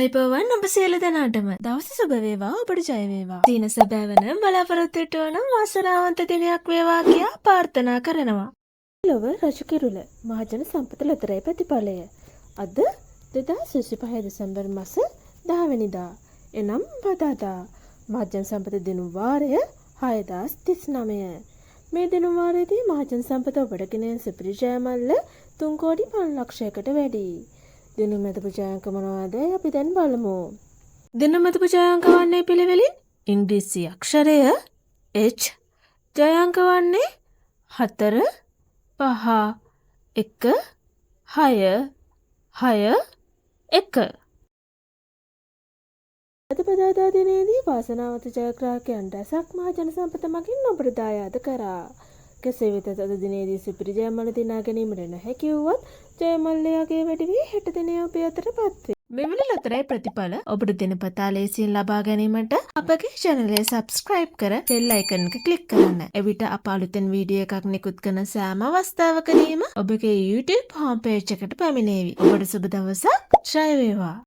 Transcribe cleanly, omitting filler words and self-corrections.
අයිබෝවන් ඔබ සියලු දෙනාටම දවස සුබ වේවා ඔබට ජය වේවා. දින සැබෑවන බලාපොරොත්තු වන වාසනාවන්ත දිනයක් වේවා කියා ප්‍රාර්ථනා කරනවා. ලොව රජු කිරුළ මහජන සම්පත ලොතරැයි ප්‍රතිඵලය. අද 2025 දෙසැම්බර් මාස 10 වෙනිදා. එනම් බදාදා මහජන සම්පත දිනු වාරය 6039. මේ දිනු වාරයේදී මහජන සම්පත ඔබට ගෙනෙන සුපිරි ජයමල්ල 3 කෝටි 5 ලක්ෂයකට වැඩි. දිනමෙත පුජාංක මොනවාද අපි දැන් බලමු. දිනමෙත පුජාංක වන්නේ පිළිවෙලින් ඉංග්‍රීසි අක්ෂරය H, ජයාංක වන්නේ 4 5 1 6 6 1. අද බදාදා දිනේදී වාසනාවන්ත ජයග්‍රාහකයන් රැසක් මහජන සම්පත මගින් ඔබට දායාද කරා. කෙසේ වෙතත් අද දිනේදී සුපිරි ජයමල්ල දිනා ගැනීමට නොහැකි වුවත් ජයමල්ලයාගේ වැඩි වී හෙට දිනේ ඔබ අතරපත් වේ. මෙවැනි ලොතරැයි ප්‍රතිඵල ඔබට දිනපතා ලේසියෙන් ලබා ගැනීමට අපගේ channel එක subscribe කර bell icon එක click කරන්න. එවිට අප අලුතෙන් වීඩියෝ එකක් නිකුත් කරන සෑම අවස්ථාවකදීම ඔබගේ YouTube home page එකට පැමිණේවි. ඔබට සුබ දවසක්. ජය වේවා.